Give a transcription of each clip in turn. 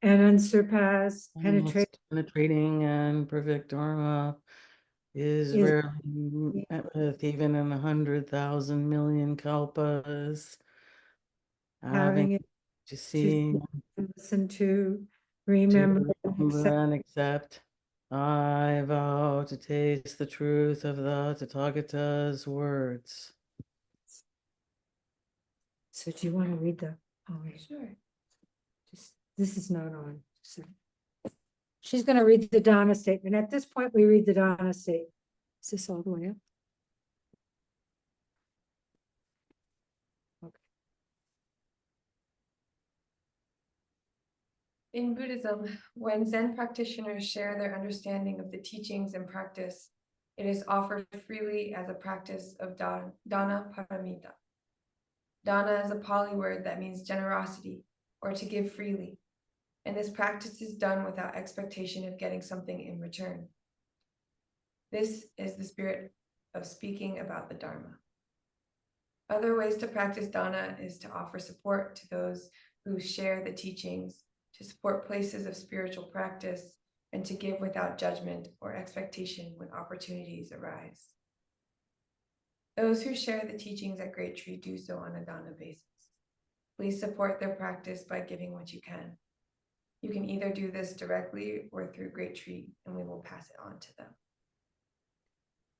and unsurpassed, penetrating and perfect Dharma is is rarely met with even in 100,000 million kalpas. having Having it to to see, listen to, to remember, and remember accept. and accept. I vow to taste the truth of the Tathagata's words. So do you want to read the, oh, sure. Just, this is not on. So she's going to read the Dana statement. At this point, we read the Dana statement. Is this all the way up? Okay. In Buddhism, when Zen practitioners share their understanding of the teachings and practice, it is offered freely as a practice of dana paramita. Dana is a Pali word that means generosity or to give freely, and this practice is done without expectation of getting something in return. This is the spirit of speaking about the Dharma. Other ways to practice dana is to offer support to those who share the teachings, to support places of spiritual practice, and to give without judgment or expectation when opportunities arise. Those who share the teachings at Great Tree do so on a dana basis. Please support their practice by giving what you can. You can either do this directly or through Great Tree, and we will pass it on to them.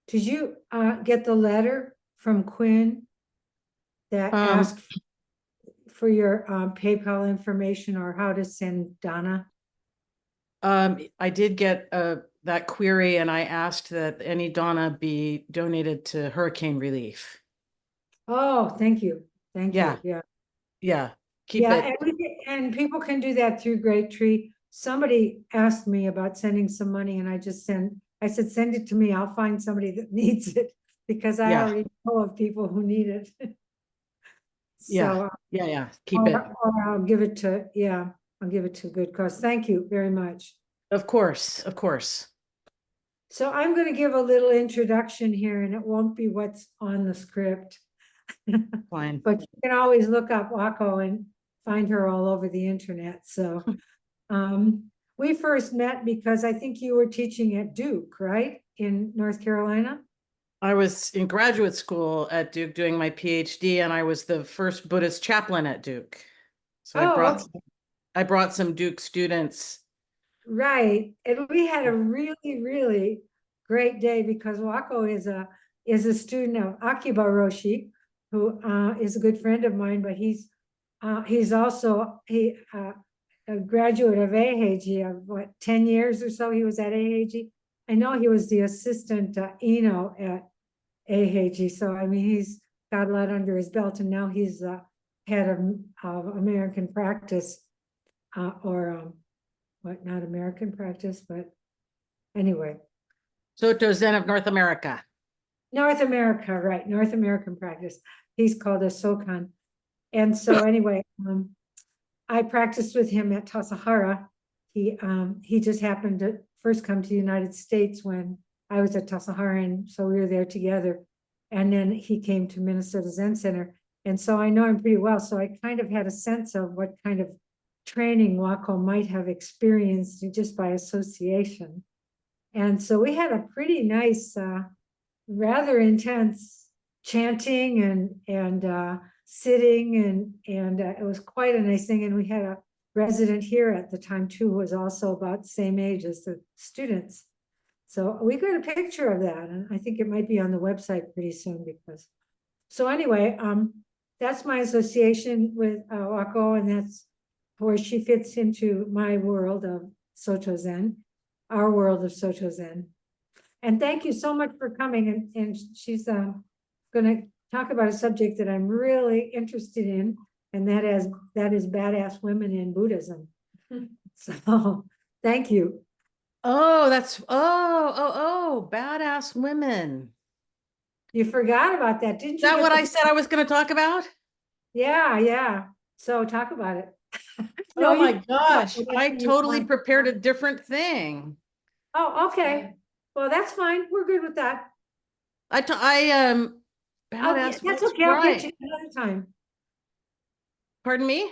Did you get the letter from Quinn that asked for your PayPal information or how to send Dana? I did get that query, and I asked that any Dana be donated to hurricane relief. Oh, thank you. Thank Yeah. you. Yeah. Yeah. Keep it. And people can do that through Great Tree. Somebody asked me about sending some money, and I said, send it to me. I'll find somebody that needs it because I already know of people who need it. So, yeah. Keep it. Or I'll give it to, I'll give it to a good cause. Thank you very much. Of course. So I'm going to give a little introduction here, and it won't be what's on the script. Fine. But you can always look up Wakoh and find her all over the internet. So we first met because I think you were teaching at Duke, right? In North Carolina? I was in graduate school at Duke doing my PhD, and I was the first Buddhist chaplain at Duke. So I brought some Duke students. Right. And we had a really, really great day because Wakoh is a student of Akiba Roshi, who is a good friend of mine, but he's also a graduate of AHG of 10 years or so. He was at AHG. I know he was the assistant Eno at AHG. So I mean, he's got a lot under his belt, and now he's the head of American practice, not American practice, but anyway. Sōtō Zen of North America. North America, right? North American practice. He's called a Sokan. And so anyway, I practiced with him at Tassajara. He just happened to first come to the United States when I was at Tassajara, and so we were there together. And then he came to Minnesota Zen Center. And so I know him pretty well. So I kind of had a sense of what kind of training Wakoh might have experienced just by association. And so we had a pretty nice, rather intense chanting and sitting, and it was quite a nice thing. And we had a resident here at the time too, who was also about the same age as the students. So we got a picture of that, and I think it might be on the website pretty soon because. So anyway, that's my association with Wakoh, and that's where she fits into my world of Sōtō Zen, our world of Sōtō Zen. And thank you so much for coming. And she's going to talk about a subject that I'm really interested in, and that is badass women in Buddhism. So thank you. Oh, badass women. You forgot about that, didn't you? Is that what I said I was going to talk about? Yeah. So talk about it. No, oh my gosh, I totally prepared a different thing. Oh, okay. Well, that's fine. We're good with that. Badass. That's okay. I'll get you another time. Pardon me?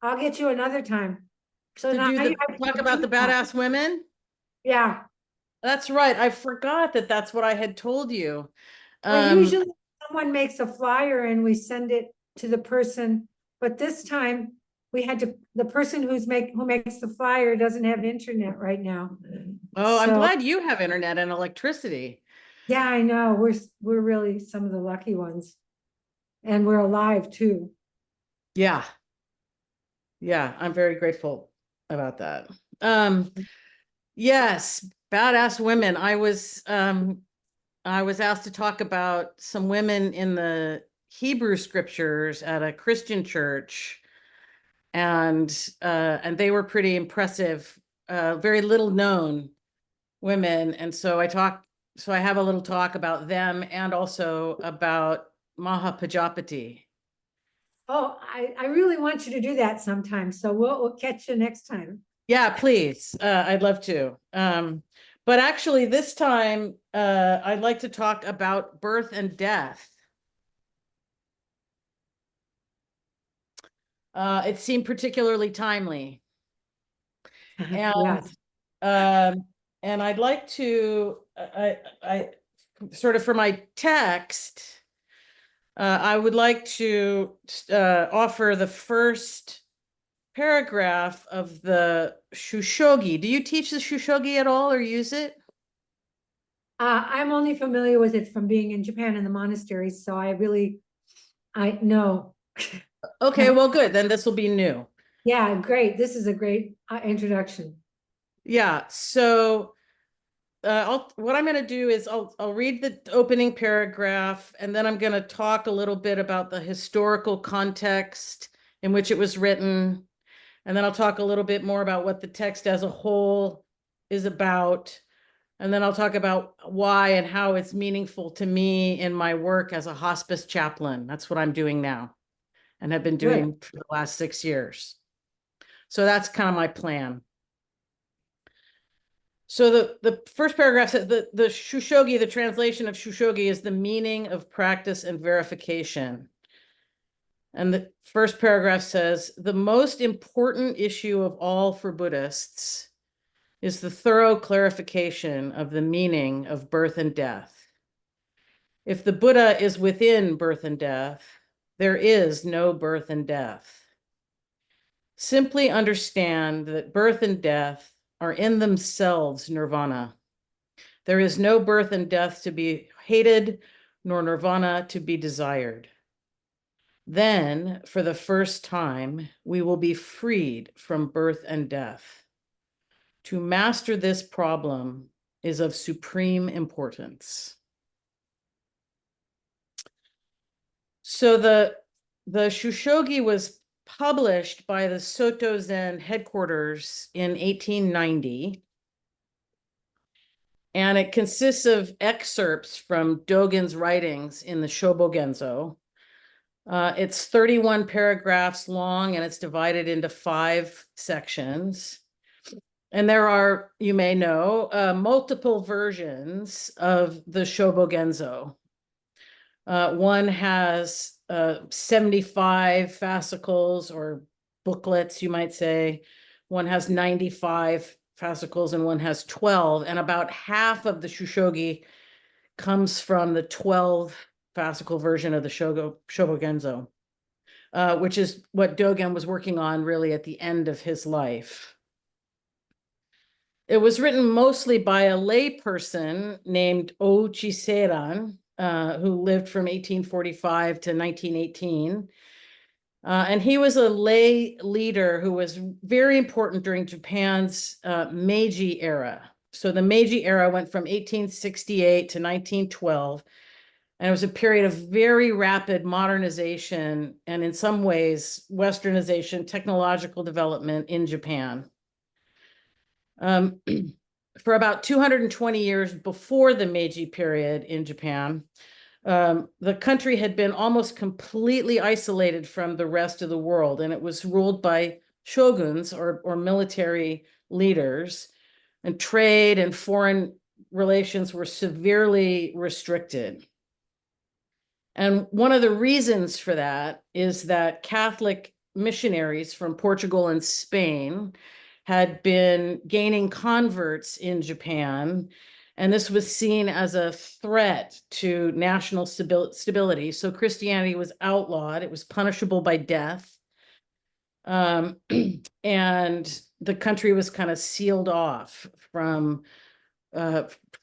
I'll get you another time. So To now talk about the badass women? Yeah. That's right. I forgot that that's what I had told you. Well, usually someone makes a flyer and we send it to the person, but this time we had to, the person who makes the flyer doesn't have internet right now. Oh, I'm So, glad you have internet and electricity. yeah, I know. We're really some of the lucky ones. And we're alive too. Yeah. Yeah, I'm very grateful about that. Yes, badass women. I was asked to talk about some women in the Hebrew scriptures at a Christian church, and they were pretty impressive, very little known women. And so I have a little talk about them and also about Mahapajapati. Oh, I really want you to do that sometime. So we'll catch you next time. Yeah, please. I'd love to. But actually this time, I'd like to talk about birth and death. It seemed particularly timely. And, Yes. and I'd like to, I sort of for my text, I would like to offer the first paragraph of the Shushogi. Do you teach the Shushogi at all or use it? I'm only familiar with it from being in Japan in the monasteries, so I know. Okay, well, good. Then this will be new. Yeah, great. This is a great introduction. Yeah. So what I'm going to do is I'll read the opening paragraph, and then I'm going to talk a little bit about the historical context in which it was written. And then I'll talk a little bit more about what the text as a whole is about. And then I'll talk about why and how it's meaningful to me in my work as a hospice chaplain. That's what I'm doing now and have been doing for the last 6 years. So that's kind of my plan. So the first paragraph says the Shushogi, the translation of Shushogi is the meaning of practice and verification. And the first paragraph says, the most important issue of all for Buddhists is the thorough clarification of the meaning of birth and death. If the Buddha is within birth and death, there is no birth and death. Simply understand that birth and death are in themselves nirvana. There is no birth and death to be hated, nor nirvana to be desired. Then, for the first time, we will be freed from birth and death. To master this problem is of supreme importance. So the Shushogi was published by the Sōtō Zen headquarters in 1890. And it consists of excerpts from Dogen's writings in the Shobogenzo. It's 31 paragraphs long, and it's divided into 5 sections. And there are, you may know, multiple versions of the Shobogenzo. One has 75 fascicles or booklets, you might say. One has 95 fascicles and one has 12. And about half of the Shushogi comes from the 12 fascicle version of the Shobogenzo, which is what Dogen was working on really at the end of his life. It was written mostly by a lay person named Ochi Seiran, who lived from 1845 to 1918. And he was a lay leader who was very important during Japan's Meiji era. So the Meiji era went from 1868 to 1912. And it was a period of very rapid modernization and in some ways, westernization, technological development in Japan. For about 220 years before the Meiji period in Japan, the country had been almost completely isolated from the rest of the world, and it was ruled by shoguns or military leaders, and trade and foreign relations were severely restricted. And one of the reasons for that is that Catholic missionaries from Portugal and Spain had been gaining converts in Japan, and this was seen as a threat to national stability. So Christianity was outlawed. It was punishable by death. And the country was kind of sealed off from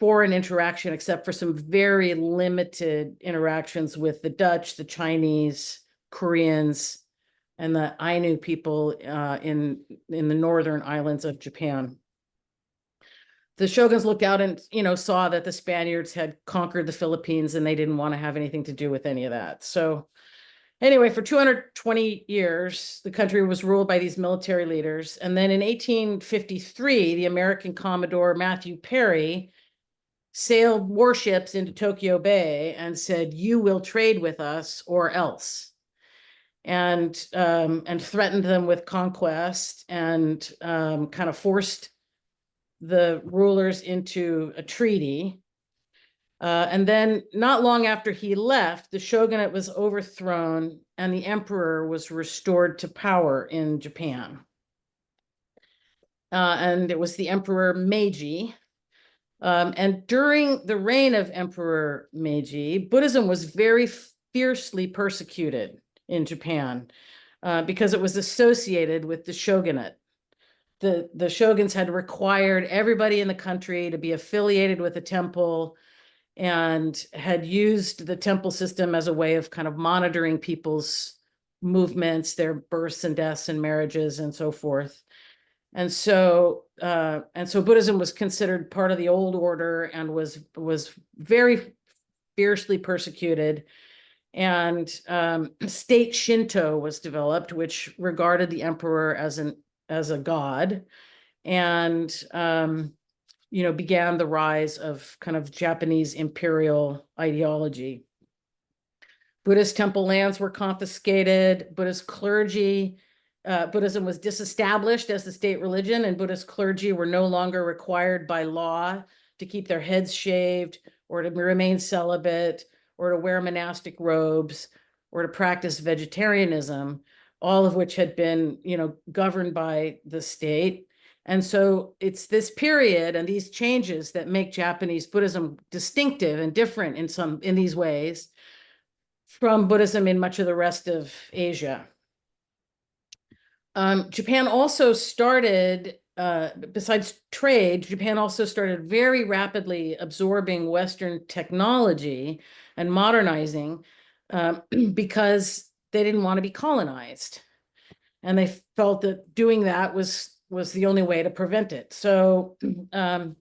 foreign interaction, except for some very limited interactions with the Dutch, the Chinese, Koreans, and the Ainu people in the northern islands of Japan. The shoguns looked out and, saw that the Spaniards had conquered the Philippines, and they didn't want to have anything to do with any of that. So anyway, for 220 years, the country was ruled by these military leaders. And then in 1853, the American Commodore Matthew Perry sailed warships into Tokyo Bay and said, "You will trade with us or else," and threatened them with conquest, and kind of forced the rulers into a treaty. And then not long after he left, the shogunate was overthrown and the emperor was restored to power in Japan. And it was the Emperor Meiji. And during the reign of Emperor Meiji, Buddhism was very fiercely persecuted in Japan because it was associated with the shogunate. The shoguns had required everybody in the country to be affiliated with a temple, and had used the temple system as a way of kind of monitoring people's movements, their births and deaths and marriages and so forth. And so Buddhism was considered part of the old order and was very fiercely persecuted. And state Shinto was developed, which regarded the emperor as a god, and began the rise of kind of Japanese imperial ideology. Buddhist temple lands were confiscated. Buddhist clergy, Buddhism was disestablished as the state religion, and Buddhist clergy were no longer required by law to keep their heads shaved, or to remain celibate, or to wear monastic robes, or to practice vegetarianism, all of which had been, governed by the state. And so it's this period and these changes that make Japanese Buddhism distinctive and different in these ways from Buddhism in much of the rest of Asia. Japan also started, besides trade, Japan also started very rapidly absorbing Western technology and modernizing because they didn't want to be colonized. And they felt that doing that was the only way to prevent it. So there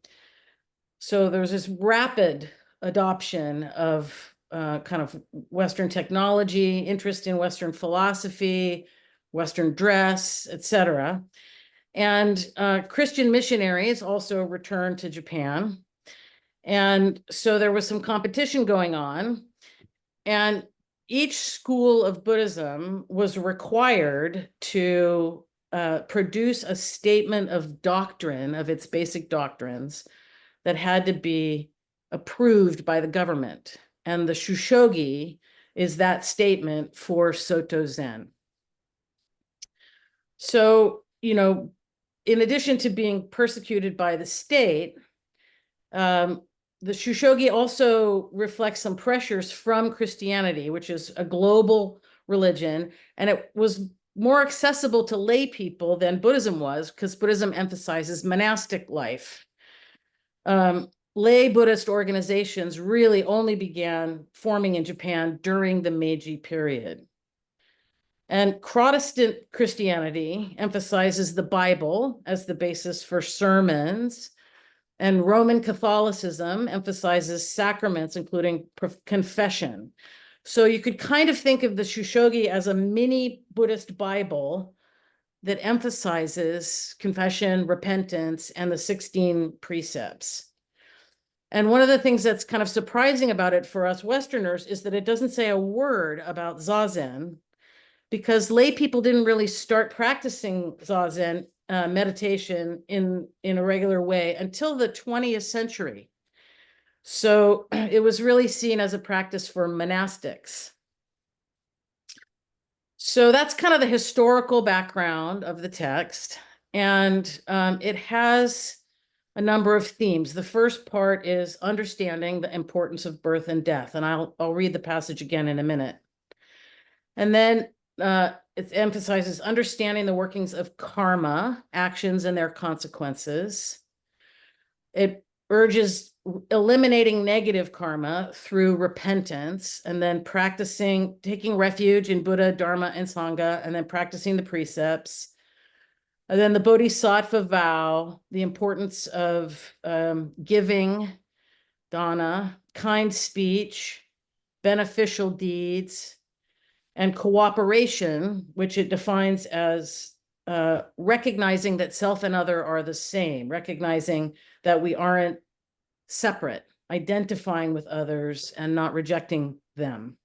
was this rapid adoption of kind of Western technology, interest in Western philosophy, Western dress, etc. And Christian missionaries also returned to Japan. And so there was some competition going on. And each school of Buddhism was required to produce a statement of doctrine, of its basic doctrines, that had to be approved by the government. And the Shushogi is that statement for Sōtō Zen. So, in addition to being persecuted by the state, the Shushogi also reflects some pressures from Christianity, which is a global religion, and it was more accessible to lay people than Buddhism was, because Buddhism emphasizes monastic life. Lay Buddhist organizations really only began forming in Japan during the Meiji period. And Protestant Christianity emphasizes the Bible as the basis for sermons, and Roman Catholicism emphasizes sacraments, including confession. So you could kind of think of the Shushogi as a mini Buddhist Bible that emphasizes confession, repentance, and the 16 precepts. And one of the things that's kind of surprising about it for us Westerners is that it doesn't say a word about Zazen, because lay people didn't really start practicing Zazen meditation in a regular way until the 20th century. So it was really seen as a practice for monastics. So that's kind of the historical background of the text. And it has a number of themes. The first part is understanding the importance of birth and death. And I'll read the passage again in a minute. And then it emphasizes understanding the workings of karma, actions and their consequences. It urges eliminating negative karma through repentance, and then taking refuge in Buddha, Dharma, and Sangha, and then practicing the precepts. And then the Bodhisattva vow, the importance of giving, dana, kind speech, beneficial deeds, and cooperation, which it defines as recognizing that self and other are the same, recognizing that we aren't separate, identifying with others and not rejecting them.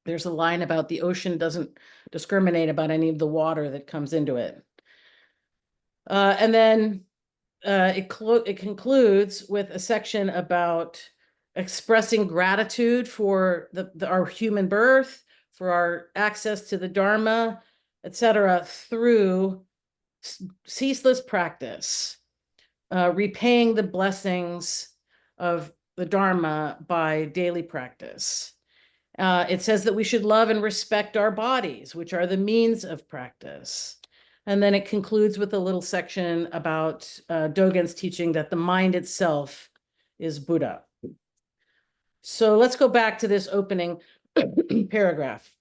There's a line about the ocean doesn't discriminate about any of the water that comes into it. And then it concludes with a section about expressing gratitude for our human birth, for our access to the Dharma, etc., through ceaseless practice, repaying the blessings of the Dharma by daily practice. It says that we should love and respect our bodies, which are the means of practice. And then it concludes with a little section about Dogen's teaching that the mind itself is Buddha. So let's go back to this opening paragraph.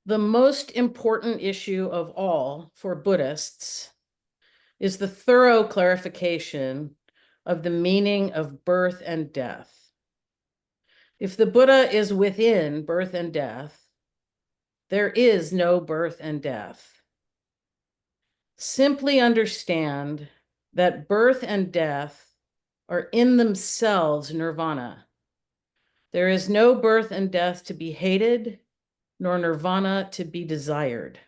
The most important issue of all for Buddhists is the thorough clarification of the meaning of birth and death. If the Buddha is within birth and death, there is no birth and death. Simply understand that birth and death are in themselves nirvana. There is no birth and death to be hated, nor nirvana to be desired.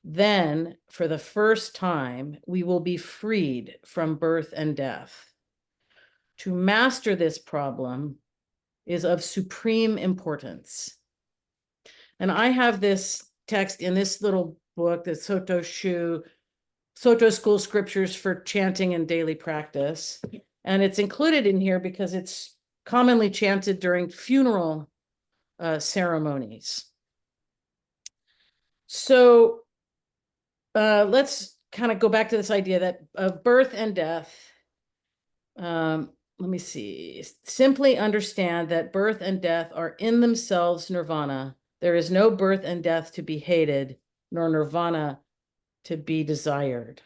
Then, for the first time, we will be freed from birth and death. To master this problem is of supreme importance. And I have this text in this little book, the Sōtō School Scriptures for Chanting and Daily Practice. And it's included in here because it's commonly chanted during funeral ceremonies. So let's kind of go back to this idea that of birth and death. Let me see. Simply understand that birth and death are in themselves nirvana. There is no birth and death to be hated, nor nirvana to be desired.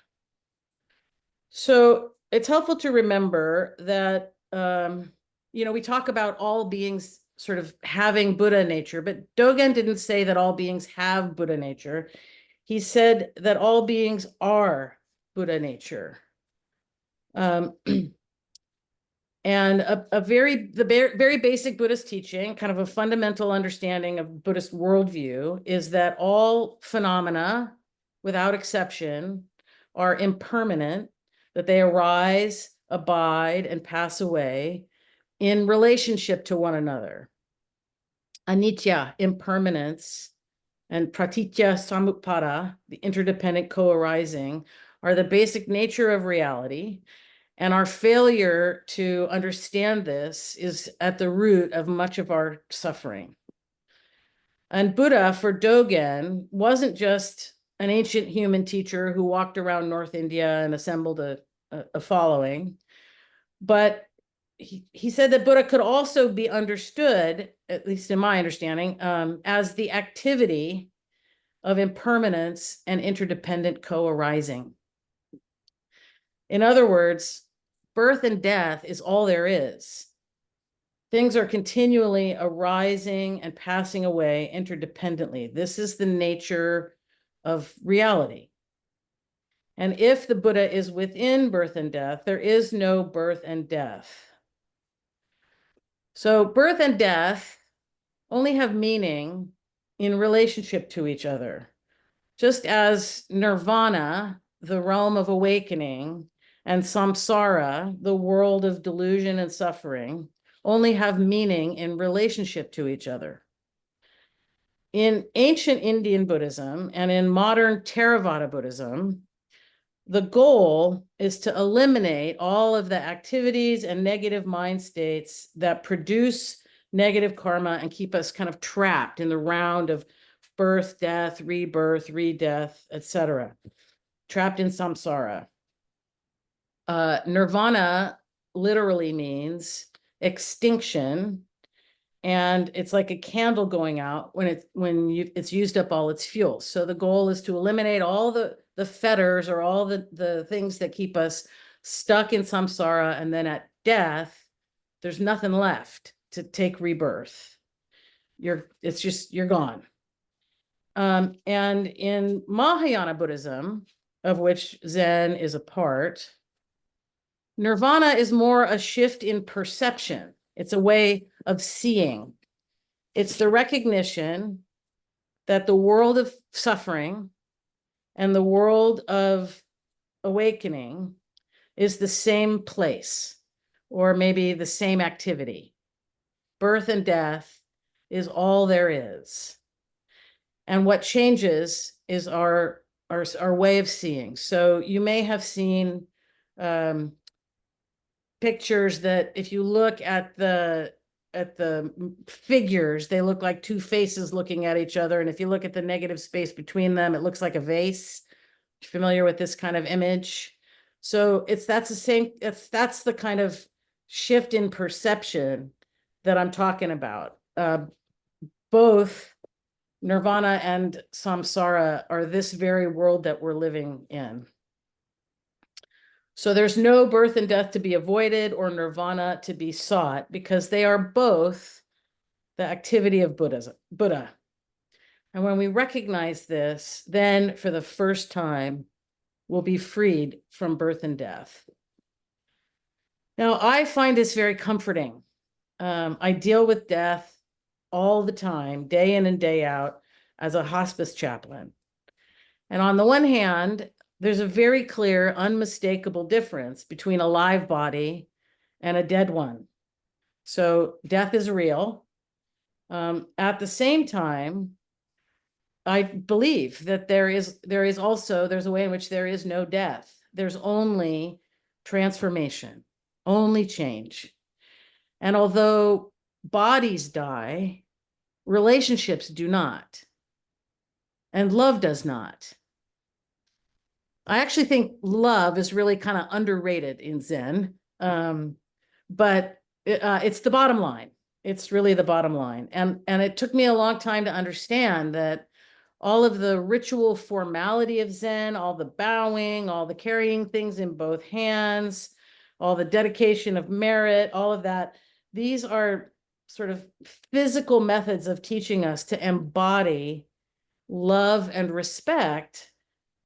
So it's helpful to remember that, we talk about all beings sort of having Buddha nature, but Dogen didn't say that all beings have Buddha nature. He said that all beings are Buddha nature. And the very basic Buddhist teaching, kind of a fundamental understanding of Buddhist worldview, is that all phenomena, without exception, are impermanent, that they arise, abide, and pass away in relationship to one another. Anicca, impermanence, and pratitya samutpada, the interdependent co-arising, are the basic nature of reality. And our failure to understand this is at the root of much of our suffering. And Buddha, for Dogen, wasn't just an ancient human teacher who walked around North India and assembled a following, but he said that Buddha could also be understood, at least in my understanding, as the activity of impermanence and interdependent co-arising. In other words, birth and death is all there is. Things are continually arising and passing away interdependently. This is the nature of reality. And if the Buddha is within birth and death, there is no birth and death. So birth and death only have meaning in relationship to each other. Just as nirvana, the realm of awakening, and samsara, the world of delusion and suffering, only have meaning in relationship to each other. in ancient Indian Buddhism and in modern Theravada Buddhism, the goal is to eliminate all of the activities and negative mind states that produce negative karma and keep us kind of trapped in the round of birth, death, rebirth, re-death, etc. Trapped in samsara. Nirvana literally means extinction, and it's like a candle going out when it's used up all its fuel. So the goal is to eliminate all the fetters or all the things that keep us stuck in samsara, and then at death, there's nothing left to take rebirth. You're gone. And in Mahayana Buddhism, of which Zen is a part, nirvana is more a shift in perception. It's a way of seeing. It's the recognition that the world of suffering and the world of awakening is the same place, or maybe the same activity. Birth and death is all there is. And what changes is our way of seeing. So you may have seen pictures that if you look at the figures, they look like two faces looking at each other. And if you look at the negative space between them, it looks like a vase. Familiar with this kind of image? So that's the kind of shift in perception that I'm talking about. Both nirvana and samsara are this very world that we're living in. So there's no birth and death to be avoided or nirvana to be sought, because they are both the activity of Buddha. And when we recognize this, then for the first time, we'll be freed from birth and death. Now, I find this very comforting. I deal with death all the time, day in and day out, as a hospice chaplain. And on the one hand, there's a very clear, unmistakable difference between a live body and a dead one. So death is real. At the same time, I believe that there's a way in which there is no death. There's only transformation, only change. And although bodies die, relationships do not. And love does not. I actually think love is really kind of underrated in Zen, but it's the bottom line. It's really the bottom line. And it took me a long time to understand that all of the ritual formality of Zen, all the bowing, all the carrying things in both hands, all the dedication of merit, all of that, these are sort of physical methods of teaching us to embody love and respect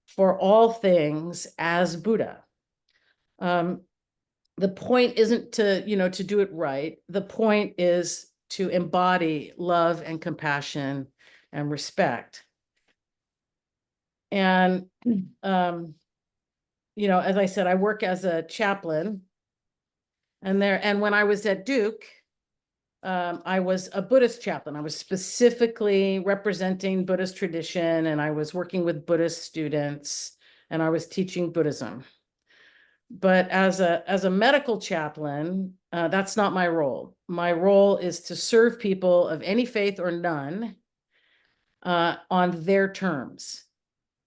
for all things as Buddha. The point isn't to do it right. The point is to embody love and compassion and respect. And, as I said, I work as a chaplain, and when I was at Duke, I was a Buddhist chaplain. I was specifically representing Buddhist tradition, and I was working with Buddhist students, and I was teaching Buddhism. But as a medical chaplain, that's not my role. My role is to serve people of any faith or none on their terms.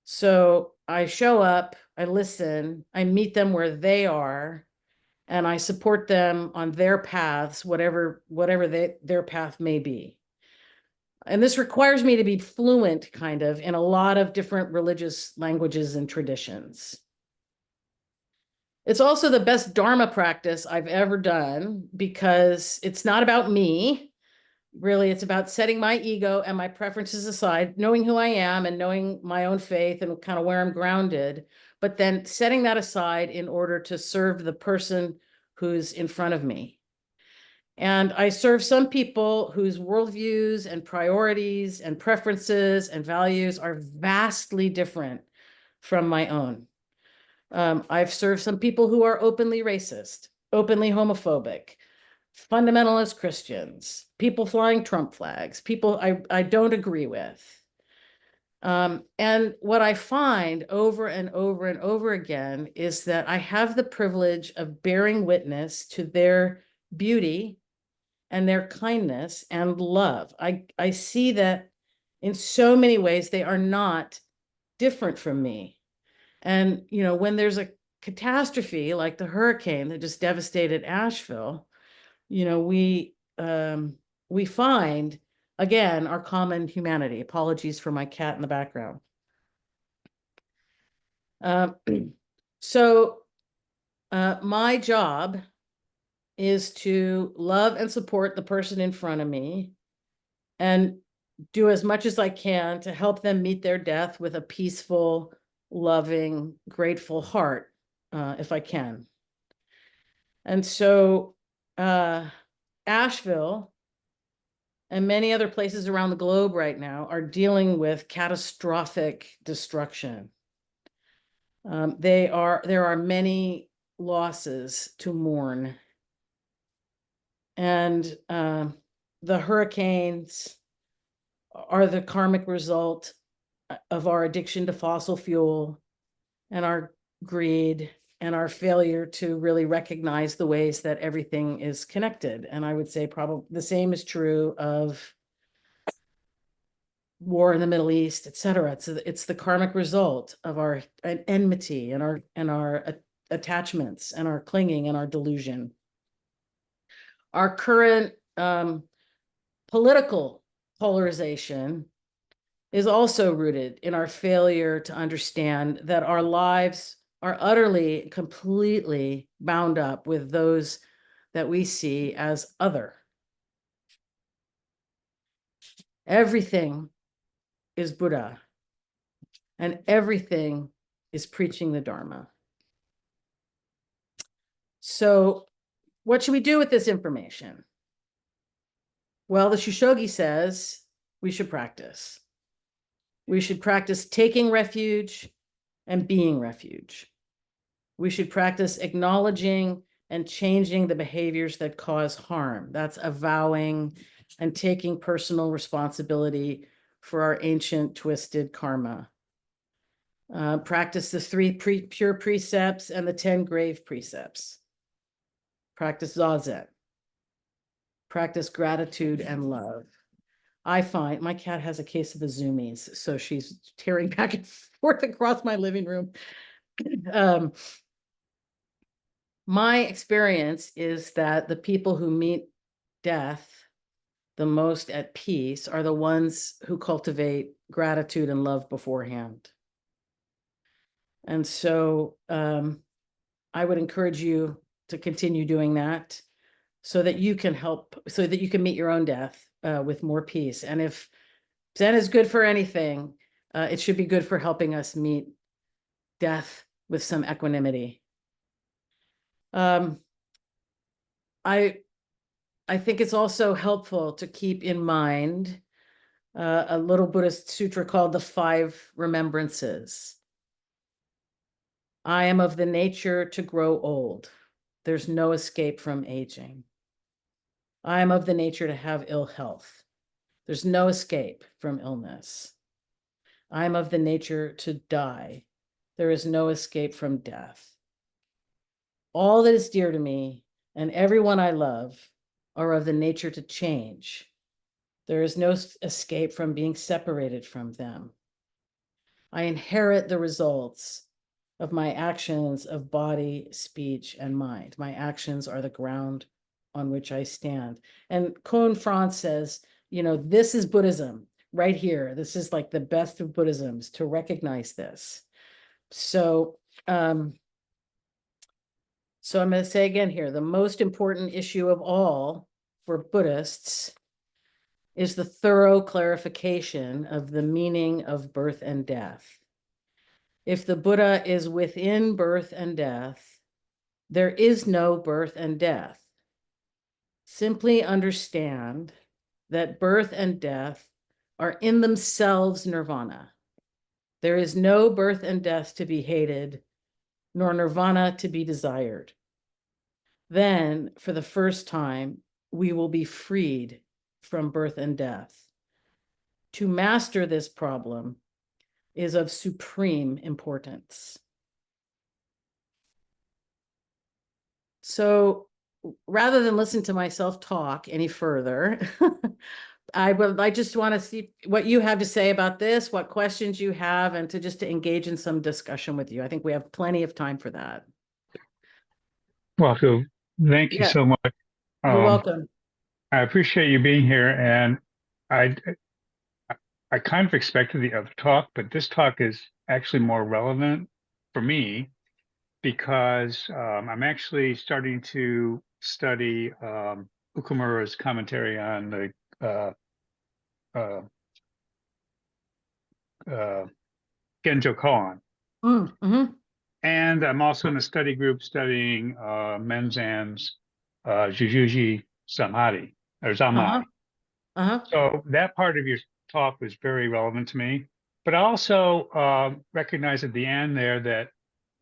So I show up, I listen, I meet them where they are, and I support them on their paths, whatever their path may be. And this requires me to be fluent kind of in a lot of different religious languages and traditions. It's also the best Dharma practice I've ever done, because it's not about me. Really, it's about setting my ego and my preferences aside, knowing who I am and knowing my own faith and kind of where I'm grounded, but then setting that aside in order to serve the person who's in front of me. And I serve some people whose worldviews and priorities and preferences and values are vastly different from my own. I've served some people who are openly racist, openly homophobic, fundamentalist Christians, people flying Trump flags, people I don't agree with. And what I find over and over and over again is that I have the privilege of bearing witness to their beauty and their kindness and love. I see that in so many ways they are not different from me. And, you know, when there's a catastrophe like the hurricane that just devastated Asheville, you know, we find, again, our common humanity. Apologies for my cat in the background. So my job is to love and support the person in front of me and do as much as I can to help them meet their death with a peaceful, loving, grateful heart, if I can. And so Asheville and many other places around the globe right now are dealing with catastrophic destruction. There are many losses to mourn. And the hurricanes are the karmic result of our addiction to fossil fuel and our greed and our failure to really recognize the ways that everything is connected. And I would say probably the same is true of war in the Middle East, et cetera. It's the karmic result of our enmity and our attachments and our clinging and our delusion. Our current political polarization is also rooted in our failure to understand that our lives are utterly, completely bound up with those that we see as other. Everything is Buddha, and everything is preaching the Dharma. So what should we do with this information? Well, the Shushogi says we should practice. We should practice taking refuge and being refuge. We should practice acknowledging and changing the behaviors that cause harm. That's avowing and taking personal responsibility for our ancient twisted karma. Practice the 3 pure precepts and the 10 grave precepts. Practice Zazen. Practice gratitude and love. I find my cat has a case of the zoomies, so she's tearing back and forth across my living room. My experience is that the people who meet death the most at peace are the ones who cultivate gratitude and love beforehand. And so I would encourage you to continue doing that so that you can help, so that you can meet your own death with more peace. And if Zen is good for anything, it should be good for helping us meet death with some equanimity. I think it's also helpful to keep in mind a little Buddhist sutra called the 5 Remembrances. I am of the nature to grow old. There's no escape from aging. I am of the nature to have ill health. There's no escape from illness. I am of the nature to die. There is no escape from death. All that is dear to me and everyone I love are of the nature to change. There is no escape from being separated from them. I inherit the results of my actions of body, speech, and mind. My actions are the ground on which I stand. And Kohn Franz says, you know, this is Buddhism right here. This is like the best of Buddhisms, to recognize this. So I'm going to say again here, the most important issue of all for Buddhists is the thorough clarification of the meaning of birth and death. If the Buddha is within birth and death, there is no birth and death. Simply understand that birth and death are in themselves nirvana. There is no birth and death to be hated, nor nirvana to be desired. then for the first time, we will be freed from birth and death. To master this problem is of supreme importance. So rather than listen to myself talk any further, I just want to see what you have to say about this, what questions you have, and to engage in some discussion with you. I think we have plenty of time for that. Well, Phil, thank you Yeah. so much. You're welcome. I appreciate you being here, and I kind of expected the other talk, but this talk is actually more relevant for me because I'm actually starting to study Okumura's commentary on the Genjo Koan. Mm-hmm. And I'm also in a study group studying Menzan's Jujuji Samadhi, or Samadhi. So that part of your talk was very relevant to me. But I also recognize at the end there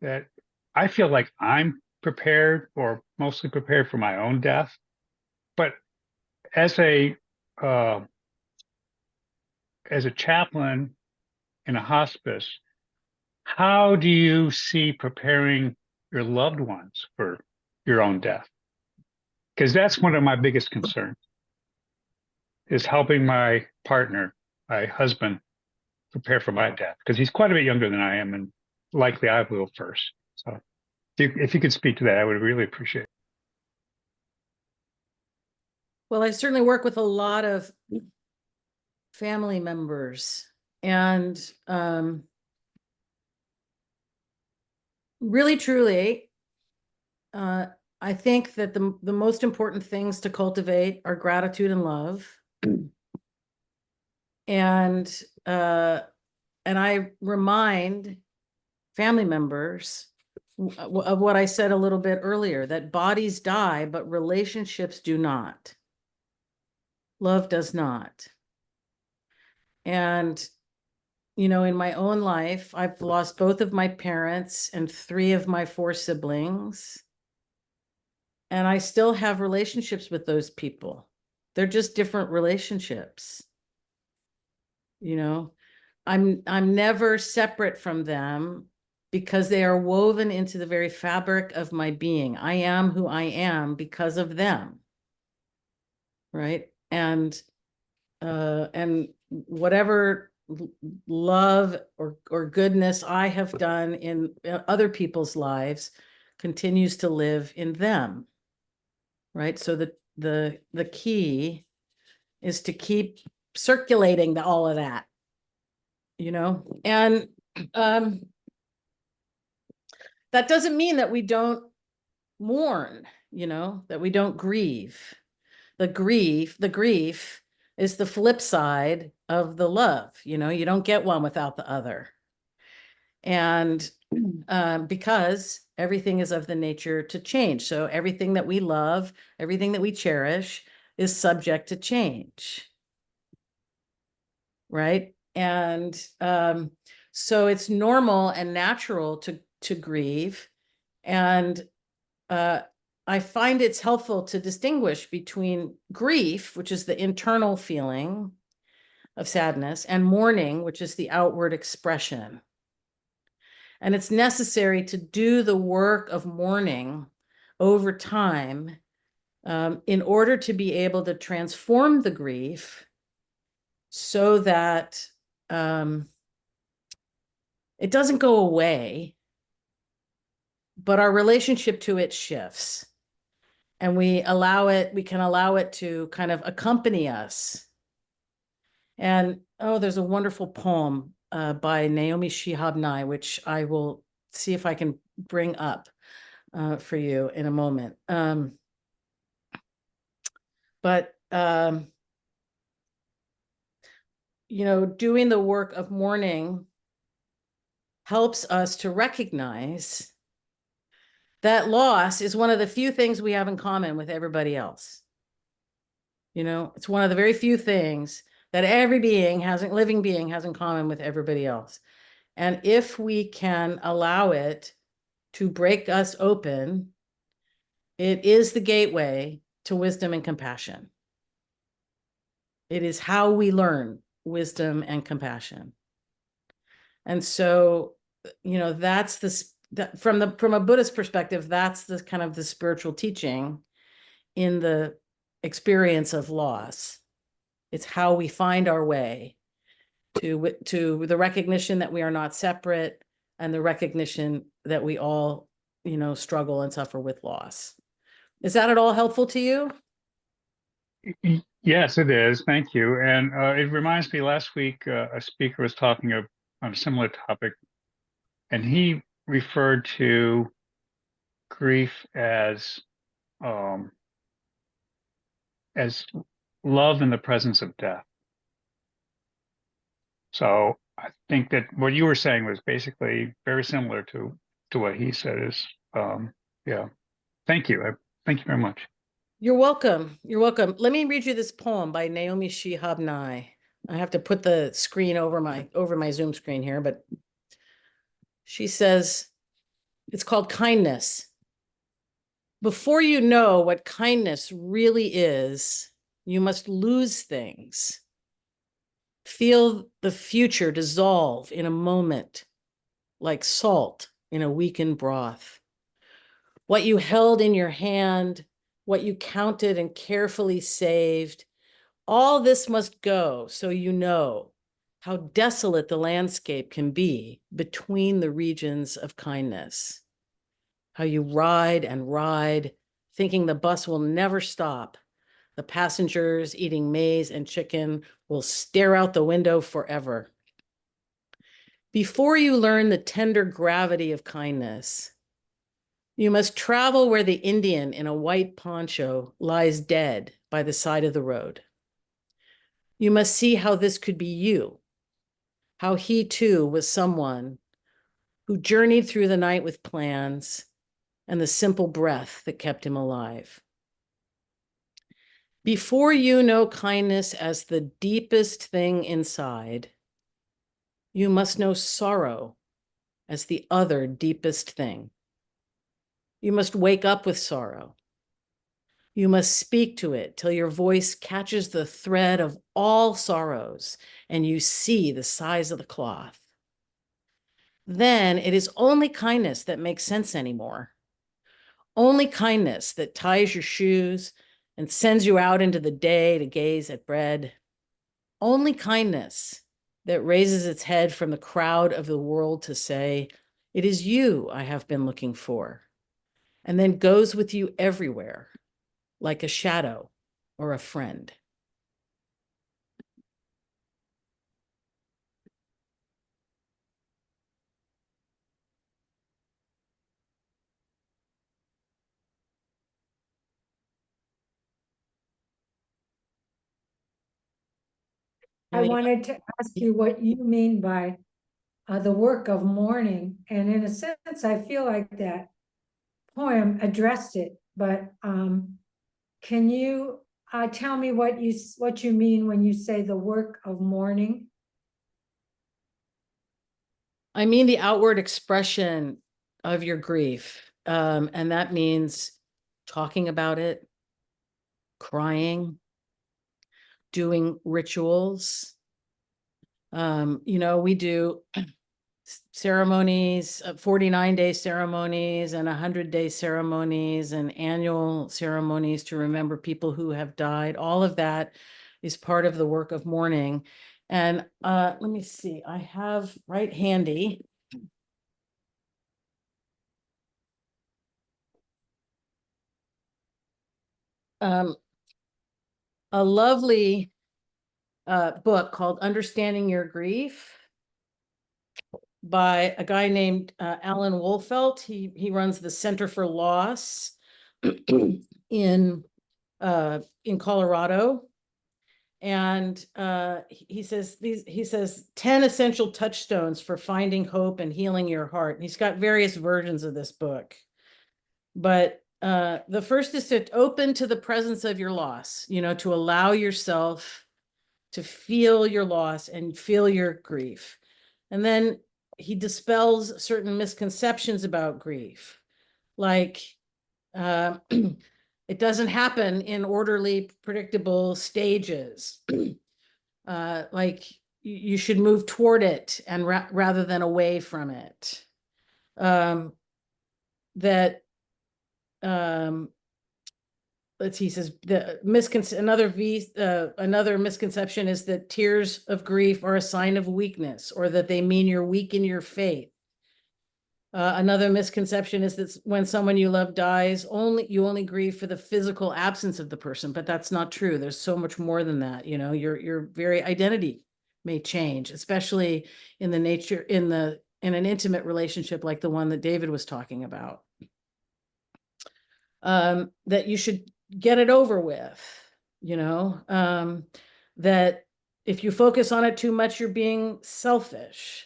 that I feel like I'm prepared, or mostly prepared, for my own death. But as a chaplain in a hospice, how do you see preparing your loved ones for your own death? Because that's one of my biggest concerns, is helping my partner, my husband, prepare for my death, because he's quite a bit younger than I am, and likely I will first. So if you could speak to that, I would really appreciate it. Well, I certainly work with a lot of family members, and really, truly, I think that the most important things to cultivate are gratitude and love. And I remind family members of what I said a little bit earlier, that bodies die, but relationships do not. Love does not. And, you know, in my own life, I've lost both of my parents and 3 of my 4 siblings. And I still have relationships with those people. They're just different relationships. You know, I'm never separate from them, because they are woven into the very fabric of my being. I am who I am because of them. Right? And whatever love or goodness I have done in other people's lives continues to live in them. Right? So the key is to keep circulating all of that, you know, and that doesn't mean that we don't mourn, you know, that we don't grieve. The grief is the flip side of the love. You know, you don't get one without the other. And because everything is of the nature to change. So everything that we love, everything that we cherish is subject to change. Right? And so it's normal and natural to grieve. And I find it's helpful to distinguish between grief, which is the internal feeling of sadness, and mourning, which is the outward expression. And it's necessary to do the work of mourning over time in order to be able to transform the grief so that it doesn't go away, but our relationship to it shifts. And we can allow it to kind of accompany us. And, there's a wonderful poem by Naomi Shihab Nye, which I will see if I can bring up for you in a moment. You know, doing the work of mourning helps us to recognize that loss is one of the few things we have in common with everybody else. You know, it's one of the very few things that every living being has in common with everybody else. And if we can allow it to break us open It is the gateway to wisdom and compassion. It is how we learn wisdom and compassion. And so, that's from a Buddhist perspective, that's the kind of the spiritual teaching in the experience of loss. It's how we find our way to the recognition that we are not separate, and the recognition that we all, struggle and suffer with loss. Is that at all helpful to you? Yes, it is. Thank you. And it reminds me, last week a speaker was talking on a similar topic, and he referred to grief as love in the presence of death. So I think that what you were saying was basically very similar to what he said. Is yeah. Thank you. Thank you very much. You're welcome. You're welcome. Let me read you this poem by Naomi Shihab Nye. I have to put the screen over my Zoom screen here, but she says, it's called Kindness. Before you know what kindness really is, you must lose things. Feel the future dissolve in a moment, like salt in a weakened broth. What you held in your hand, what you counted and carefully saved, all this must go so you know how desolate the landscape can be between the regions of kindness. How you ride and ride, thinking the bus will never stop. The passengers eating maize and chicken will stare out the window forever. Before you learn the tender gravity of kindness, you must travel where the Indian in a white poncho lies dead by the side of the road. You must see how this could be you, how he too was someone who journeyed through the night with plans and the simple breath that kept him alive. Before you know kindness as the deepest thing inside, you must know sorrow as the other deepest thing. You must wake up with sorrow. You must speak to it till your voice catches the thread of all sorrows and you see the size of the cloth. Then it is only kindness that makes sense anymore. Only kindness that ties your shoes and sends you out into the day to gaze at bread. Only kindness that raises its head from the crowd of the world to say, it is you I have been looking for, and then goes with you everywhere, like a shadow or a friend. I wanted to ask you what you mean by the work of mourning. And in a sense, I feel like that poem addressed it, but can you tell me what you mean when you say the work of mourning? I mean the outward expression of your grief. And that means talking about it, crying, doing rituals. We do ceremonies, 49-day ceremonies and 100-day ceremonies and annual ceremonies to remember people who have died. All of that is part of the work of mourning. And let me see, I have right handy a lovely book called Understanding Your Grief by a guy named Alan Wolfelt. He runs the Center for Loss in Colorado. And he says 10 essential touchstones for finding hope and healing your heart. And he's got various versions of this book. But the first is to open to the presence of your loss, to allow yourself to feel your loss and feel your grief. And then he dispels certain misconceptions about grief, like It doesn't happen in orderly, predictable stages. Like you should move toward it and rather than away from it. That let's see, he says another misconception is that tears of grief are a sign of weakness, or that they mean you're weak in your faith. Another misconception is that when someone you love dies, you only grieve for the physical absence of the person, but that's not true. There's so much more than that. You know, your very identity may change, especially in an intimate relationship like the one that David was talking about. That you should get it over with, you know, that if you focus on it too much, you're being selfish.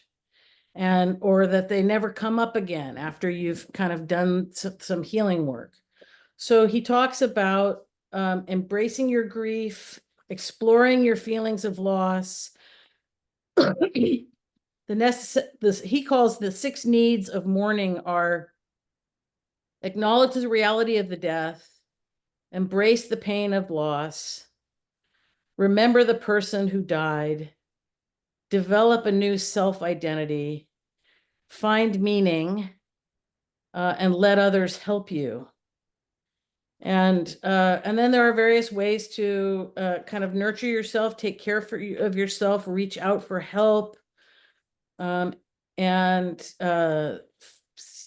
Or that they never come up again after you've kind of done some healing work. So he talks about embracing your grief, exploring your feelings of loss. He calls the 6 needs of mourning are: acknowledge the reality of the death, embrace the pain of loss, remember the person who died, develop a new self-identity, find meaning, and let others help you. And then there are various ways to kind of nurture yourself, take care of yourself, reach out for help, and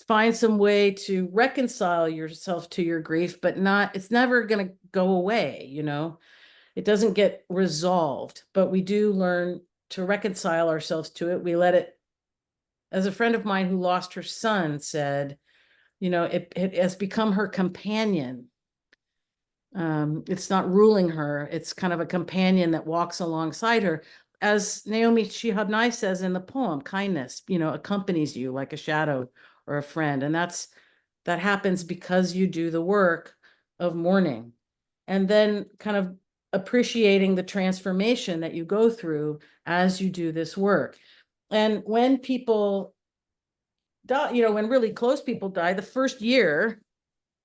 find some way to reconcile yourself to your grief, but it's never going to go away, you know. It doesn't get resolved, but we do learn to reconcile ourselves to it. We let it, as a friend of mine who lost her son said, you know, it has become her companion. It's not ruling her. It's kind of a companion that walks alongside her. As Naomi Shihab says in the poem, kindness, you know, accompanies you like a shadow or a friend. And that happens because you do the work of mourning. And then kind of appreciating the transformation that you go through as you do this work. And when people die, you know, when really close people die, the first year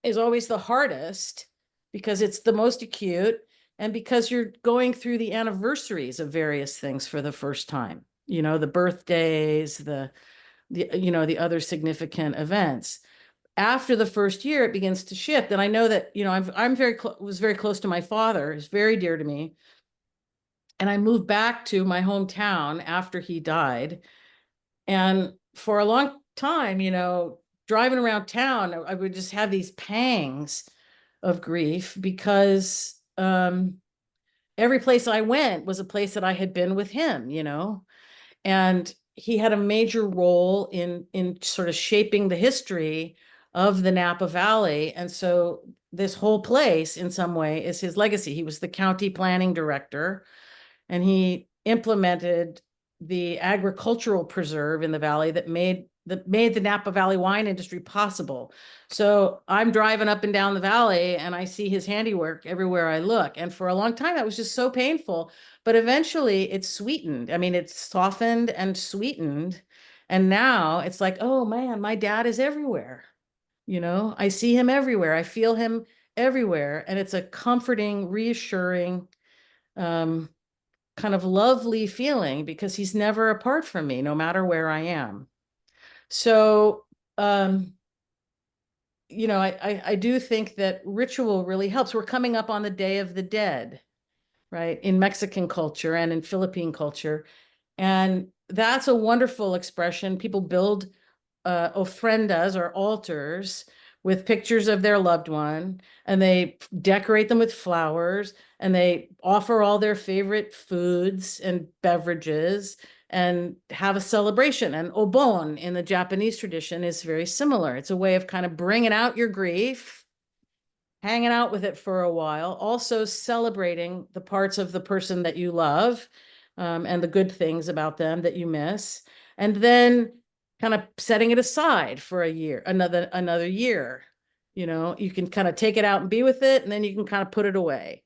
is always the hardest because it's the most acute and because you're going through the anniversaries of various things for the first time, you know, the birthdays, the you know, the other significant events. After the first year, it begins to shift. And I know that, you know, was very close to my father, is very dear to me. And I moved back to my hometown after he died. And for a long time, you know, driving around town, I would just have these pangs of grief because every place I went was a place that I had been with him, you know, and he had a major role in sort of shaping the history of the Napa Valley. And so this whole place in some way is his legacy. He was the county planning director and he implemented the agricultural preserve in the valley that made the Napa Valley wine industry possible. So I'm driving up and down the valley and I see his handiwork everywhere I look. And for a long time, that was just so painful, but eventually it's sweetened. I mean, it's softened and sweetened. And now it's like, oh man, my dad is everywhere. You know, I see him everywhere. I feel him everywhere. And it's a comforting, reassuring, kind of lovely feeling because he's never apart from me, no matter where I am. So, you know, I do think that ritual really helps. We're coming up on the Day of the Dead, right? In Mexican culture and in Philippine culture. And that's a wonderful expression. People build ofrendas or altars with pictures of their loved one, and they decorate them with flowers, and they offer all their favorite foods and beverages and have a celebration. And obon in the Japanese tradition is very similar. It's a way of kind of bringing out your grief, hanging out with it for a while, also celebrating the parts of the person that you love and the good things about them that you miss, and then kind of setting it aside for a year, another year. You know, you can kind of take it out and be with it, and then you can kind of put it away.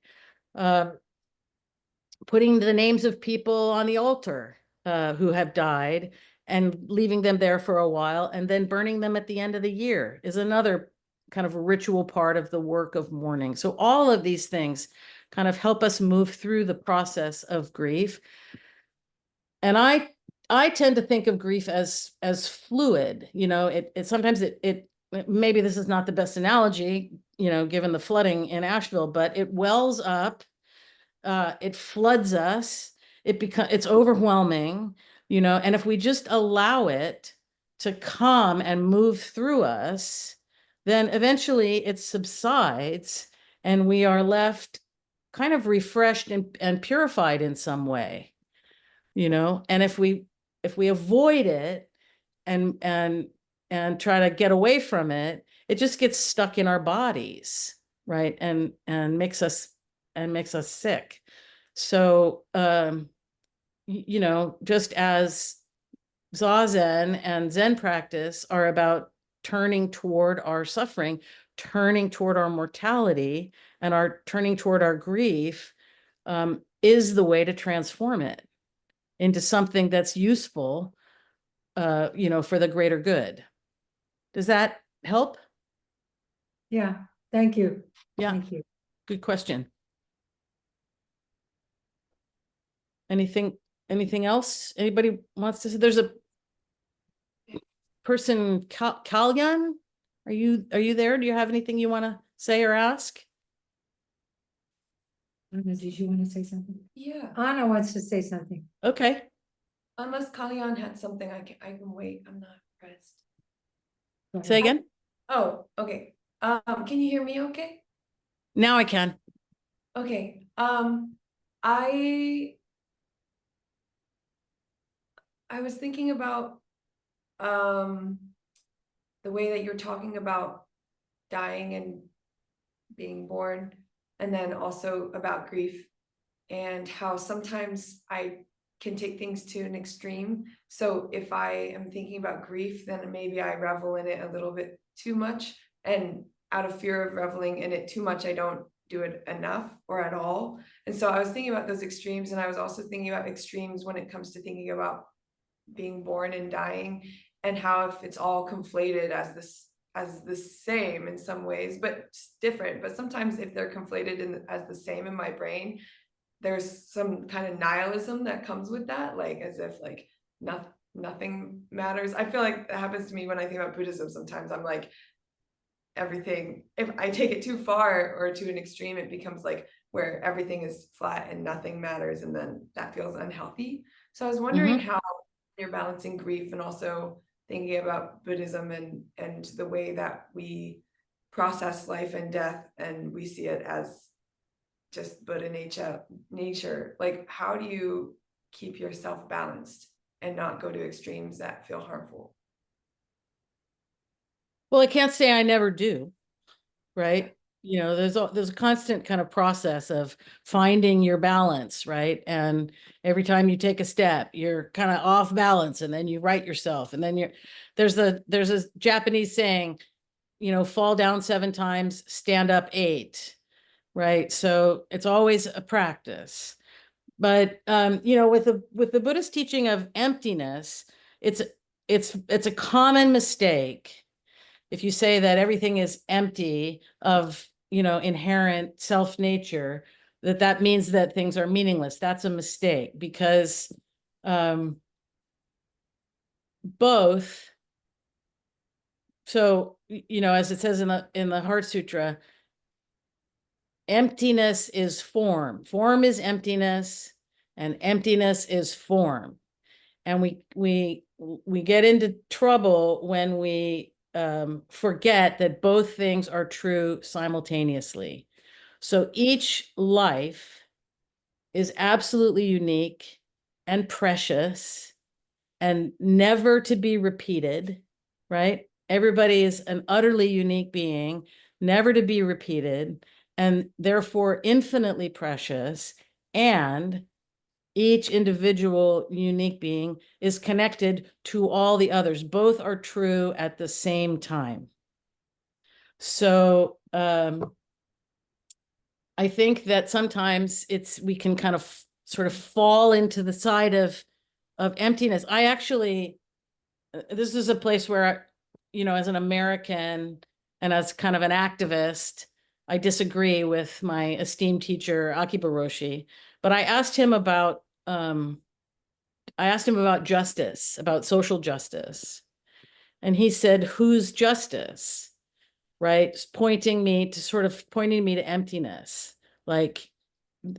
Putting the names of people on the altar who have died and leaving them there for a while, and then burning them at the end of the year is another kind of a ritual part of the work of mourning. So all of these things kind of help us move through the process of grief. And I tend to think of grief as fluid. You know, it sometimes it maybe this is not the best analogy, you know, given the flooding in Asheville, but it wells up, it floods us, it's overwhelming, you know, and if we just allow it to come and move through us, then eventually it subsides and we are left kind of refreshed and purified in some way, you know. And if we avoid it and try to get away from it, it just gets stuck in our bodies, right? And makes us sick. So you know, just as Zazen and Zen practice are about turning toward our suffering, turning toward our mortality, and turning toward our grief, is the way to transform it into something that's useful, you know, for the greater good. Does that help? Yeah, thank you. Yeah. Thank you. Good question. Anything else? Anybody wants to say? There's a person, Kalyan. Are you there? Do you have anything you want to say or ask? Anna, did you want to say something? Yeah, Anna wants to say something. Okay. unless Kalyan had something, I can wait, I'm not pressed. Go ahead. Say again. Oh, okay. Can you hear me okay? Now I can. Okay, I was thinking about the way that you're talking about dying and being born, and then also about grief, and how sometimes I can take things to an extreme. So if I am thinking about grief, then maybe I revel in it a little bit too much, and out of fear of reveling in it too much, I don't do it enough or at all. And so I was thinking about those extremes, and I was also thinking about extremes when it comes to thinking about being born and dying, and how if it's all conflated as the same in some ways, but different. But sometimes if they're conflated as the same in my brain, there's some kind of nihilism that comes with that, like as if like nothing matters. I feel like that happens to me when I think about Buddhism. Sometimes I'm like, everything, if I take it too far or to an extreme, it becomes like where everything is flat and nothing matters, and then that feels unhealthy. So I was wondering how you're balancing grief and also thinking about Buddhism and the way that we process life and death, and we see it as just Buddha nature. Like, how do you keep yourself balanced and not go to extremes that feel harmful? Well, I can't say I never do, right? You know, there's a constant kind of process of finding your balance, right? And every time you take a step, you're kind of off balance, and then you right yourself, and then there's a Japanese saying, you know, fall down 7 times, stand up 8, right? So it's always a practice. But you know, with the Buddhist teaching of emptiness, it's a common mistake if you say that everything is empty of, you know, inherent self nature, that means that things are meaningless. That's a mistake, because both. So, you know, as it says in the Heart Sutra, emptiness is form. Form is emptiness, and emptiness is form. And we get into trouble when we forget that both things are true simultaneously. So each life is absolutely unique and precious and never to be repeated, right? Everybody is an utterly unique being, never to be repeated, and therefore infinitely precious. And each individual unique being is connected to all the others. Both are true at the same time. So I think that sometimes we can kind of sort of fall into the side of emptiness. I actually, this is a place where, you know, as an American, and as kind of an activist, I disagree with my esteemed teacher, Akiba Roshi, but I asked him about justice, about social justice. And he said, whose justice? Right? Pointing me to emptiness. Like,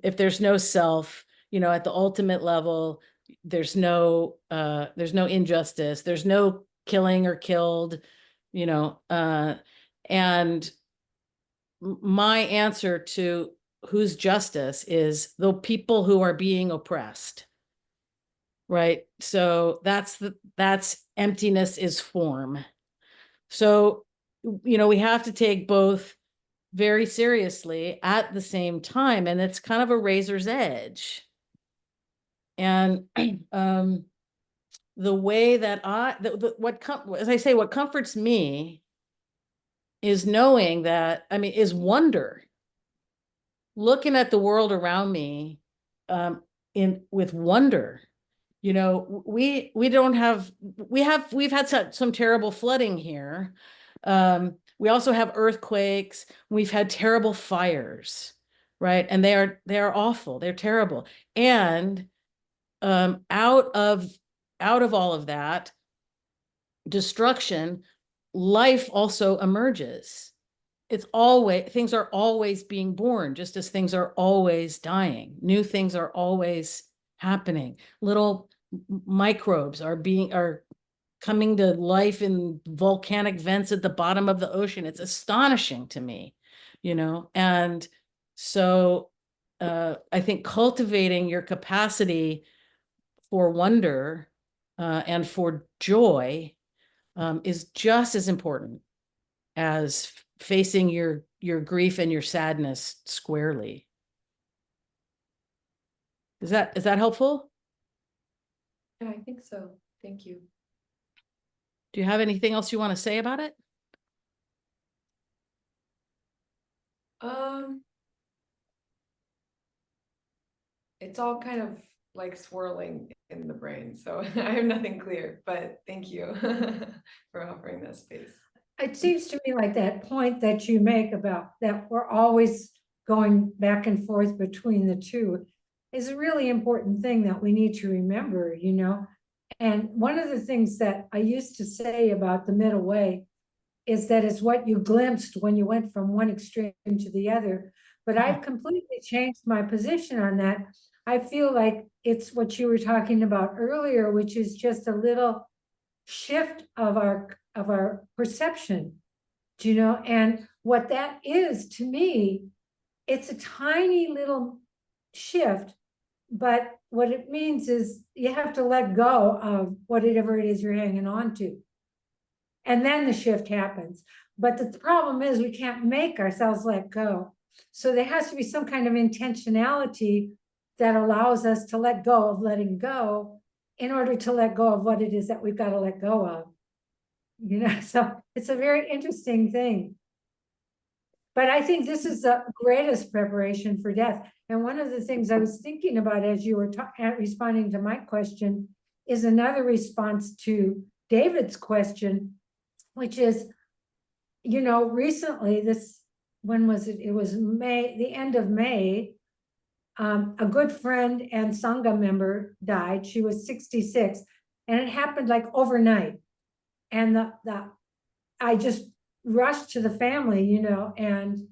if there's no self, at the ultimate level, there's no injustice, there's no killing or killed, and my answer to whose justice is the people who are being oppressed. Right. So that's emptiness is form. So, we have to take both very seriously at the same time, and it's kind of a razor's edge. And the way that what comforts me is knowing that, is wonder. Looking at the world around me with wonder. We've had some terrible flooding here. We also have earthquakes. We've had terrible fires, right? And they are awful. They're terrible. And out of all of that destruction, life also emerges. Things are always being born, just as things are always dying. New things are always happening. Little microbes are coming to life in volcanic vents at the bottom of the ocean. It's astonishing to me, and so I think cultivating your capacity for wonder and for joy is just as important as facing your grief and your sadness squarely. Is that helpful? Yeah, I think so. Thank you. Do you have anything else you want to say about it? It's all kind of like swirling in the brain, so I have nothing clear, but thank you for offering that space. It seems to me like that point that you make about that we're always going back and forth between the two is a really important thing that we need to remember, And one of the things that I used to say about the middle way is that it's what you glimpsed when you went from one extreme to the other. But I've completely changed my position on that. I feel like it's what you were talking about earlier, which is just a little shift of our perception, and what that is to me, it's a tiny little shift, but what it means is you have to let go of whatever it is you're hanging on to. And then the shift happens. But the problem is we can't make ourselves let go. So there has to be some kind of intentionality that allows us to let go of letting go in order to let go of what it is that we've got to let go of. So it's a very interesting thing. But I think this is the greatest preparation for death. And one of the things I was thinking about as you were responding to my question is another response to David's question, which is, recently when was it? It was May, the end of May. A good friend and Sangha member died. She was 66, and it happened like overnight. And I just rushed to the family, and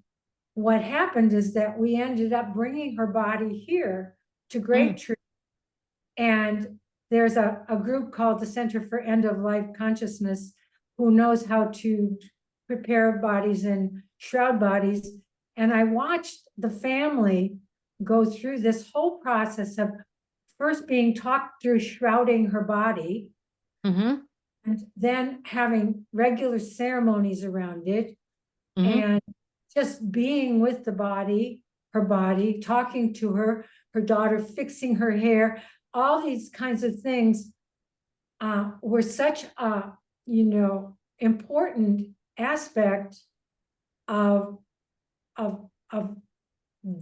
what happened is that we ended up bringing her body here to Great Tree. And there's a group called the Center for End of Life Consciousness who knows how to prepare bodies and shroud bodies. And I watched the family go through this whole process of first being talked through shrouding her body, and then having regular ceremonies around it, and just being with the body, her body, talking to her daughter, fixing her hair, all these kinds of things were such a, important aspect of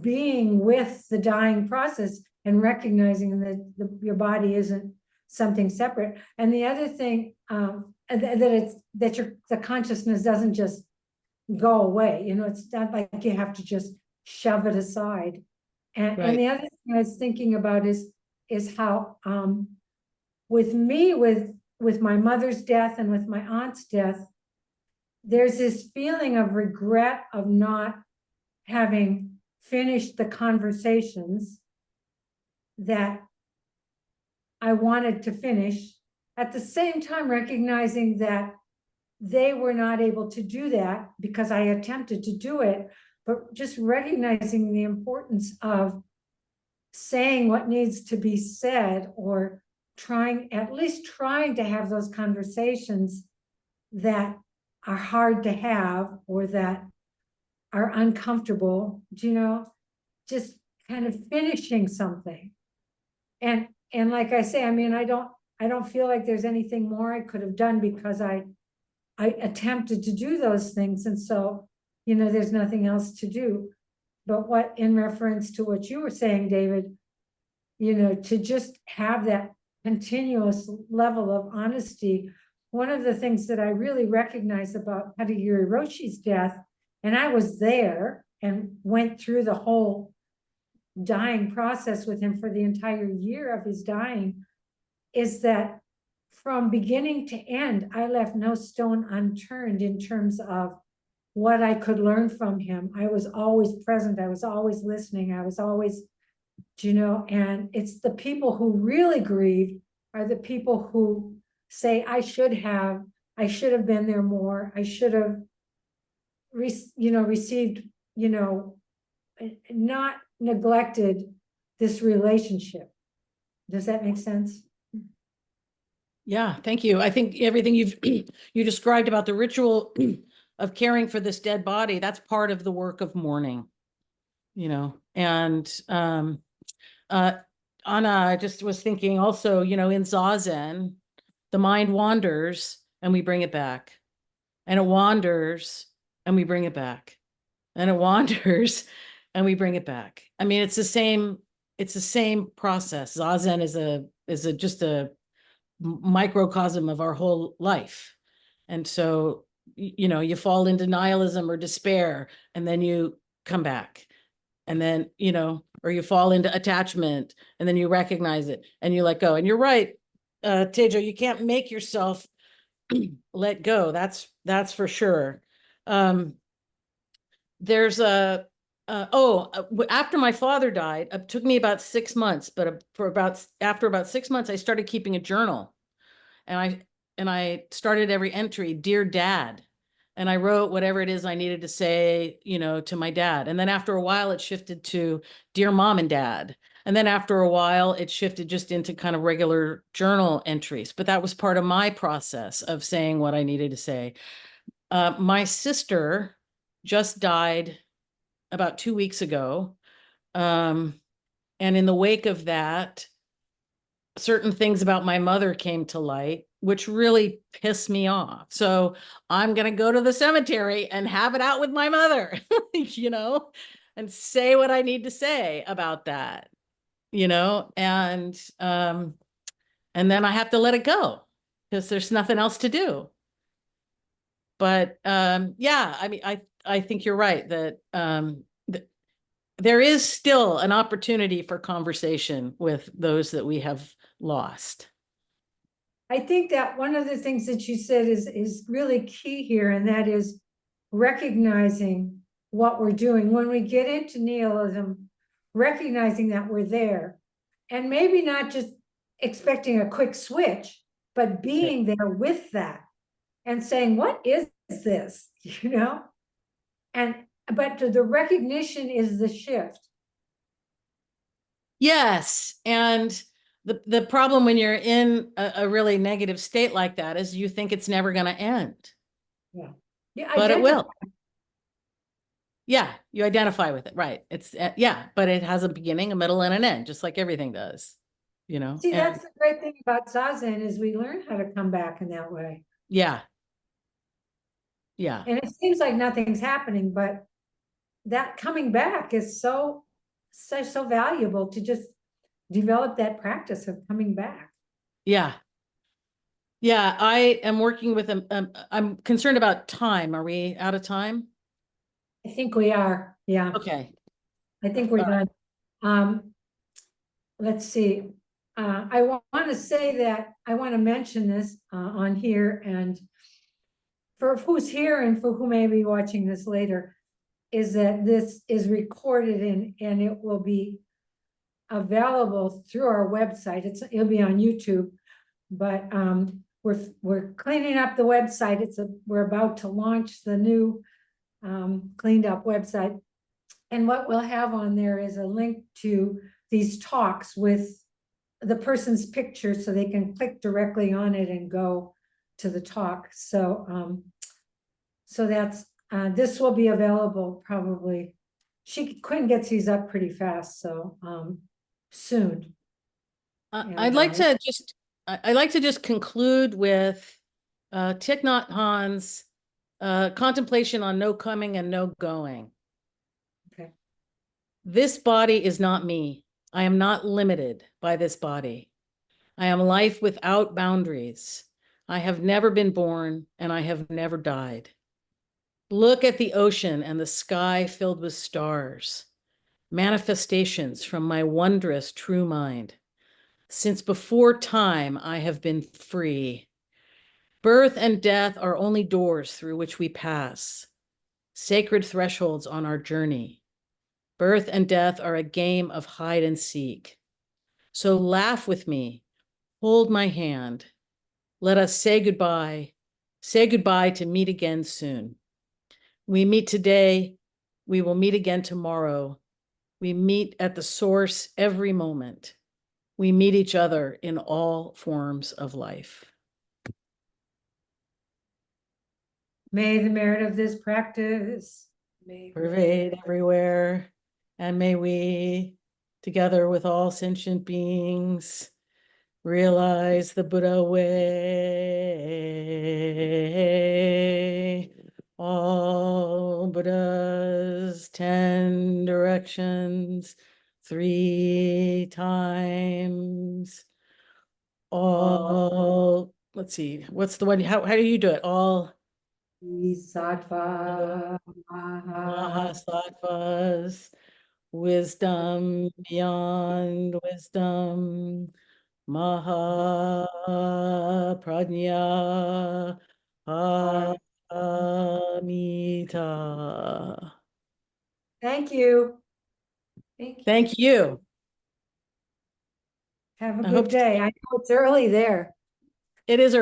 being with the dying process and recognizing that your body isn't something separate. And the other thing, the consciousness doesn't just go away. You know, it's not like you have to just shove it aside. And Right. the other thing I was thinking about is how with me, with my mother's death and with my aunt's death, there's this feeling of regret of not having finished the conversations that I wanted to finish, at the same time recognizing that they were not able to do that because I attempted to do it, but just recognizing the importance of saying what needs to be said, or at least trying to have those conversations that are hard to have or that are uncomfortable, you know, just kind of finishing something. And like I say, I mean, I don't feel like there's anything more I could have done because I attempted to do those things. And so, you know, there's nothing else to do. But what, in reference to what you were saying, David, you know, to just have that continuous level of honesty. One of the things that I really recognize about Hidegiri Roshi's death, and I was there and went through the whole dying process with him for the entire year of his dying, is that from beginning to end, I left no stone unturned in terms of what I could learn from him. I was always present. I was always listening. I was always, you know, and it's the people who really grieve are the people who say, I should have been there more. I should have, received, not neglected this relationship. Does that make sense? Yeah, thank you. I think everything you described about the ritual of caring for this dead body, that's part of the work of mourning, you know. And Anna, I just was thinking also, you know, in Zazen, the mind wanders and we bring it back, and it wanders and we bring it back, and it wanders and we bring it back. I mean, it's the same process. Zazen is just a microcosm of our whole life. And so, you know, you fall into nihilism or despair, and then you come back, and then, you know, or you fall into attachment, and then you recognize it and you let go. And you're right, Tejo, you can't make yourself let go. That's for sure. There's after my father died, it took me about 6 months, but after about 6 months, I started keeping a journal, and I started every entry, "Dear Dad," and I wrote whatever it is I needed to say, you know, to my dad. And then after a while, it shifted to "Dear Mom and Dad," and then after a while, it shifted just into kind of regular journal entries. But that was part of my process of saying what I needed to say. My sister just died about 2 weeks ago. And in the wake of that, certain things about my mother came to light, which really pissed me off. So I'm going to go to the cemetery and have it out with my mother, you know, and say what I need to say about that, you know, and then I have to let it go because there's nothing else to do. But yeah, I mean, I think you're right that there is still an opportunity for conversation with those that we have lost. I think that one of the things that you said is really key here, and that is recognizing what we're doing. When we get into nihilism, recognizing that we're there, and maybe not just expecting a quick switch, but being there with that and saying, what is this, you know? But the recognition is the shift. Yes. And the problem when you're in a really negative state like that is you think it's never going to end. Yeah. But it will. Yeah. You identify with it. Right. It's yeah, but it has a beginning, a middle, and an end, just like everything does, you know? See, that's the great thing about Zazen is we learn how to come back in that way. Yeah. Yeah. And it seems like nothing's happening, but that coming back is so valuable to just develop that practice of coming back. Yeah. Yeah, I am working with I'm concerned about time. Are we out of time? I think we are, yeah, Okay. I think we're done. Let's see, I want to say that, I want to mention this on here, and for who's here and for who may be watching this later, is that this is recorded and it will be available through our website. It'll be on YouTube, but we're cleaning up the website. We're about to launch the new cleaned up website. And what we'll have on there is a link to these talks with the person's picture, so they can click directly on it and go to the talk. So that's this will be available probably. Quinn gets these up pretty fast, so soon. I'd like to just conclude with Thich Nhat Hanh's contemplation on no coming and no going. Okay. This body is not me. I am not limited by this body. I am life without boundaries. I have never been born and I have never died. Look at the ocean and the sky filled with stars, manifestations from my wondrous true mind. Since before time, I have been free. Birth and death are only doors through which we pass, sacred thresholds on our journey. Birth and death are a game of hide and seek. So laugh with me, hold my hand. Let us say goodbye to meet again soon. We meet today, we will meet again tomorrow. We meet at the source every moment. We meet each other in all forms of life. May the merit of this practice Pervade everywhere, and may we, together with all sentient beings, realize the Buddha way. All Buddha's 10 directions 3 times. All, let's see, what's the one? How do you do it? All Sattva Mahasattvas, wisdom beyond wisdom, Mahaprajna Paramita. Thank you. Thank you. Have a I hope good day. I know it's early there. it is early.